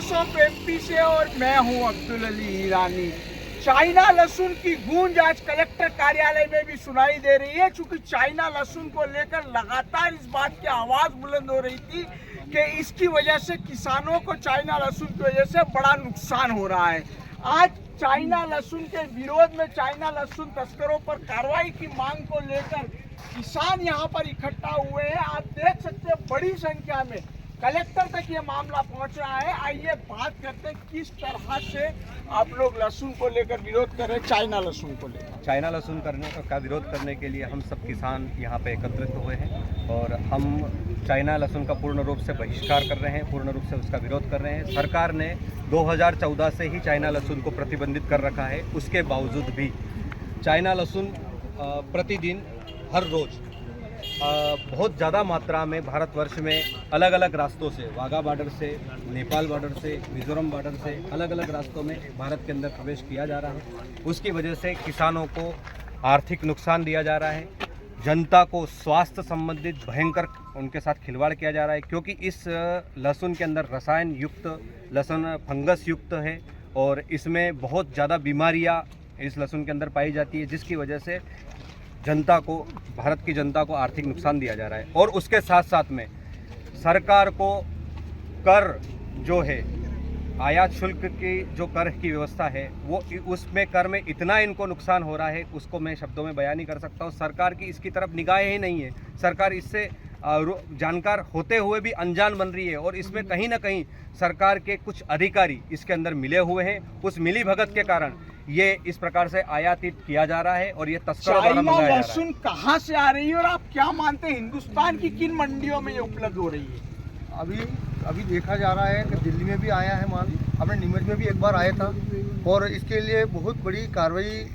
Voice of MP से और मैं हूं अब्दुल अली ईरानी। चाइना लहसुन की गूंज आज कलेक्टर कार्यालय में भी सुनाई दे रही है, क्योंकि चाइना लहसुन को लेकर लगातार इस बात की आवाज बुलंद हो रही थी कि इसकी वजह से किसानों को चाइना लहसुन की वजह से बड़ा नुकसान हो रहा है। आज चाइना लहसुन के विरोध में चाइना लहसुन तस्करों पर कार्रवाई की मांग को लेकर किसान यहां पर इकट्ठा हुए हैं। आप देख सकते हैं बड़ी संख्या में कलेक्टर तक ये मामला पहुंच रहा है। आइए बात करते हैं किस तरह से आप लोग लहसुन को लेकर विरोध कर रहे हैं, चाइना लहसुन को लेकर। चाइना लहसुन का विरोध करने के लिए हम सब किसान यहाँ पे एकत्रित हुए हैं और हम चाइना लहसुन का पूर्ण रूप से बहिष्कार कर रहे हैं, पूर्ण रूप से उसका विरोध कर रहे हैं। सरकार ने 2014 से ही चाइना लहसुन को प्रतिबंधित कर रखा है, उसके बावजूद भी चाइना लहसुन प्रतिदिन हर रोज़ बहुत ज़्यादा मात्रा में भारतवर्ष में अलग अलग रास्तों से, वाघा बॉर्डर से, नेपाल बॉर्डर से, मिजोरम बॉर्डर से अलग अलग रास्तों में भारत के अंदर प्रवेश किया जा रहा है। उसकी वजह से किसानों को आर्थिक नुकसान दिया जा रहा है, जनता को स्वास्थ्य संबंधित भयंकर उनके साथ खिलवाड़ किया जा रहा है, क्योंकि इस लहसुन के अंदर रसायन युक्त लहसुन फंगस युक्त है और इसमें बहुत ज़्यादा बीमारियाँ इस लहसुन के अंदर पाई जाती है, जिसकी वजह से जनता को, भारत की जनता को आर्थिक नुकसान दिया जा रहा है। और उसके साथ साथ में सरकार को कर जो है, आयात शुल्क की जो कर की व्यवस्था है, वो उसमें कर में इतना इनको नुकसान हो रहा है, उसको मैं शब्दों में बयान नहीं कर सकता हूँ। सरकार की इसकी तरफ निगाहें ही नहीं है। सरकार इससे जानकार होते हुए भी अनजान बन रही है और इसमें कहीं ना कहीं सरकार के कुछ अधिकारी इसके अंदर मिले हुए हैं। उस मिली भगत के कारण ये इस प्रकार से आयातित किया जा रहा है और ये तस्करों द्वारा मंगाया जा रहा है। लहसुन कहाँ से आ रही है और आप क्या मानते हैं हिंदुस्तान की किन मंडियों में ये उपलब्ध हो रही है? अभी देखा जा रहा है कि दिल्ली में भी आया है माल, हमने नीमच में भी एक बार आया था और इसके लिए बहुत बड़ी कार्रवाई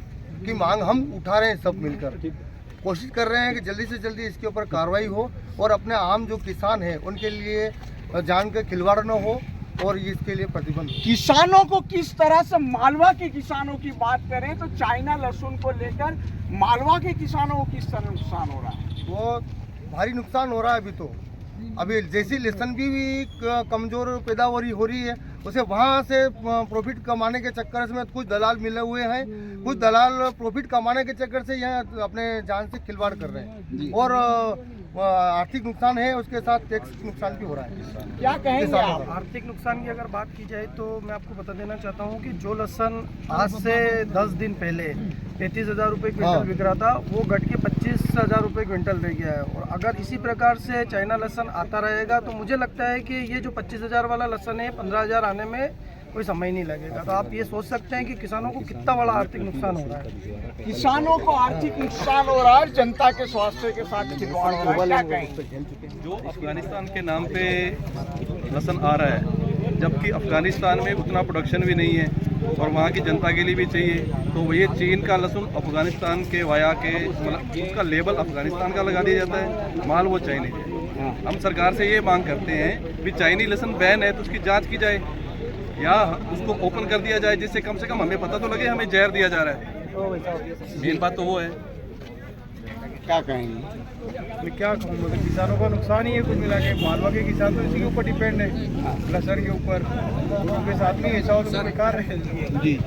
की मांग हम उठा रहे हैं। सब मिलकर कोशिश कर रहे हैं कि जल्दी से जल्दी इसके ऊपर कार्रवाई हो और अपने आम जो किसान हैं उनके लिए जान के खिलवाड़ न हो और इसके लिए प्रतिबंध। किसानों को किस तरह से, मालवा के किसानों की बात करें तो चाइना लहसुन को लेकर मालवा के किसानों को किस तरह नुकसान हो रहा है? वो भारी नुकसान हो रहा है। अभी जैसी लहसुन भी कमज़ोर पैदावारी हो रही है, उसे वहाँ से प्रॉफिट कमाने के चक्कर में कुछ दलाल मिले हुए हैं, कुछ दलाल प्रॉफिट कमाने के चक्कर से यहाँ अपने जान से खिलवाड़ कर रहे हैं और आर्थिक नुकसान है, उसके साथ टैक्स नुकसान भी हो रहा है। क्या कहेंगे आप? आर्थिक नुकसान की अगर बात की जाए तो मैं आपको बता देना चाहता हूँ कि जो लहसन आज से 10 दिन पहले 35,000 रुपये क्विंटल बिक रहा था, वो घट के 25,000 रुपये क्विंटल रह गया है। और अगर इसी प्रकार से चाइना लहसन आता रहेगा तो मुझे लगता है कि ये जो 25,000 वाला लहसन है 15,000 आने में कोई समय नहीं लगेगा। तो आप ये सोच सकते हैं कि किसानों को कितना बड़ा आर्थिक नुकसान हो रहा है। किसानों को आर्थिक नुकसान हो रहा है, जनता के स्वास्थ्य के साथ खिलवाड़ हो रहा है। क्या कहेंगे? जो अफगानिस्तान के नाम पे लहसुन आ रहा है, जबकि अफगानिस्तान में उतना प्रोडक्शन भी नहीं है और वहाँ की जनता के लिए भी चाहिए, तो ये चीन का लहसुन अफगानिस्तान के वाया के मतलब उसका लेबल अफगानिस्तान का लगा दिया जाता है, माल वो चाइनीज है। हम सरकार से ये मांग करते हैं कि चाइनीज लहसुन बैन है तो उसकी जांच की जाए या उसको ओपन कर दिया जाए, जिससे कम से कम हमें पता तो लगे हमें जहर दिया जा रहा है। मेन बात तो वो है। क्या कहेंगे? मैं क्या कहूँ, मतलब किसानों का नुकसान ही है कुछ मिला के। मालवा के किसान तो इसी के ऊपर डिपेंड है, लहसुन के ऊपर। उनके साथ में ऐसा हो तो बेकार है। जी।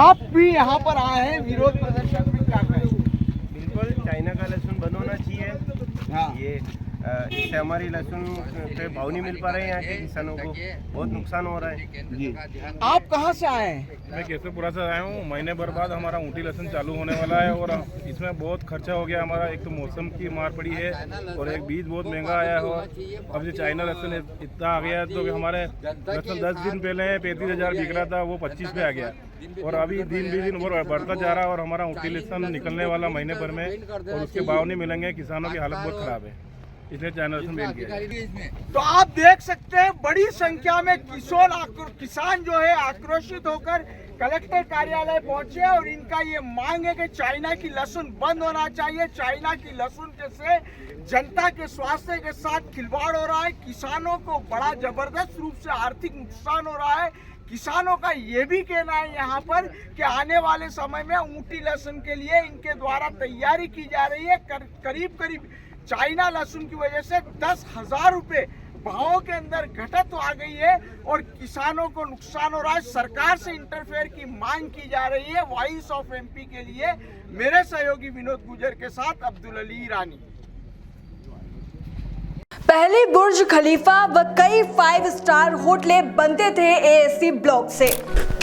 आप भी यहाँ पर आए हैं विरोध प्रदर्शन में, क्या कहेंगे? बिल्कुल, चाइना का लहसुन बंद होना चाहिए। हाँ। ये इससे हमारी लहसुन पे भाव नहीं मिल पा रहे हैं, यहाँ के किसानों को बहुत नुकसान हो रहा है। जी। आप कहाँ से आए हैं? मैं केसरपुरा से आया हूँ। महीने भर बाद हमारा ऊँटी लहसुन चालू होने वाला है और इसमें बहुत खर्चा हो गया हमारा। एक तो मौसम की मार पड़ी है और एक बीज बहुत महंगा आया है। और अब जो चाइना लहसुन इतना आ गया है तो हमारे लहसुन 10 दिन पहले 35,000 बिक रहा था, वो 25 पे आ गया और अभी दिन भी दिन और बढ़ता जा रहा है और हमारा ऊँटी लहसुन निकलने वाला महीने भर में और उसके भाव नहीं मिलेंगे। किसानों की हालत बहुत ख़राब है, इसलिए चाइना लहसुन बैन किया। तो आप देख सकते हैं बड़ी संख्या में किसान जो है आक्रोशित होकर कलेक्टर कार्यालय पहुंचे और इनका ये मांग है कि चाइना की लहसुन बंद होना चाहिए। चाइना की लहसुन से जनता के स्वास्थ्य के साथ खिलवाड़ हो रहा है, किसानों को बड़ा जबरदस्त रूप से आर्थिक नुकसान हो रहा है। किसानों का ये भी कहना है यहाँ पर कि आने वाले समय में ऊँटी लहसुन के लिए इनके द्वारा तैयारी की जा रही है। करीब चाइना लहसुन की वजह से 10,000 रुपए भावों के अंदर घटत आ गई है और किसानों को नुकसान हो रहा है। सरकार से इंटरफेयर की मांग की जा रही है। वॉइस ऑफ एमपी के लिए मेरे सहयोगी विनोद गुजर के साथ अब्दुल अली ईरानी। पहले बुर्ज खलीफा व कई 5 स्टार होटलें बनते थे एएससी ब्लॉक से,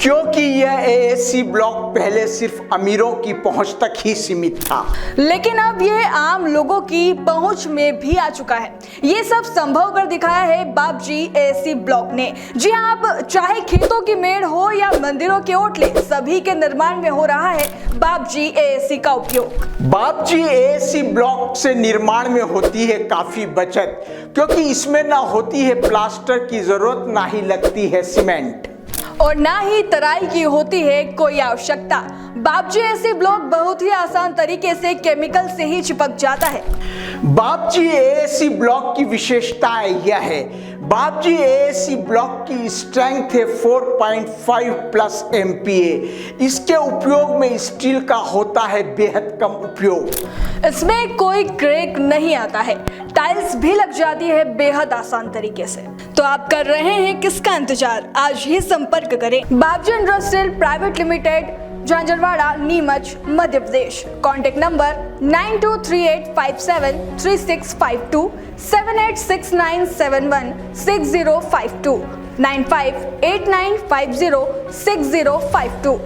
क्योंकि यह एएससी ब्लॉक पहले सिर्फ अमीरों की पहुंच तक ही सीमित था, लेकिन अब ये आम लोगों की पहुंच में भी आ चुका है। ये सब संभव कर दिखाया है बापजी एएससी ब्लॉक ने। जी हाँ, अब चाहे खेतों की मेड़ हो या मंदिरों के ओटले, सभी के निर्माण में हो रहा है बापजी एएससी का उपयोग। बापजी एएससी ब्लॉक से निर्माण में होती है काफी बचत, क्योंकि इसमें ना होती है प्लास्टर की जरूरत, ना ही लगती है सीमेंट और ना ही तराई की होती है कोई आवश्यकता। बापजी एएससी ब्लॉक बहुत ही आसान तरीके से केमिकल से ही चिपक जाता है। बापजी एएससी ब्लॉक की विशेषता यह है, बापजी एएससी ब्लॉक की स्ट्रेंथ है 4.5 प्लस MPa। इसके उपयोग में स्टील का होता है बेहद कम उपयोग। इसमें कोई क्रैक नहीं आता है, टाइल्स भी लग जाती है बेहद आसान तरीके से। तो आप कर रहे हैं किसका इंतजार? आज ही संपर्क करें Bapji industrial private limited, Jhanjharwada, Neemuch, Madhya Pradesh. Contact number 9238573652, 7869716052, 9589506052।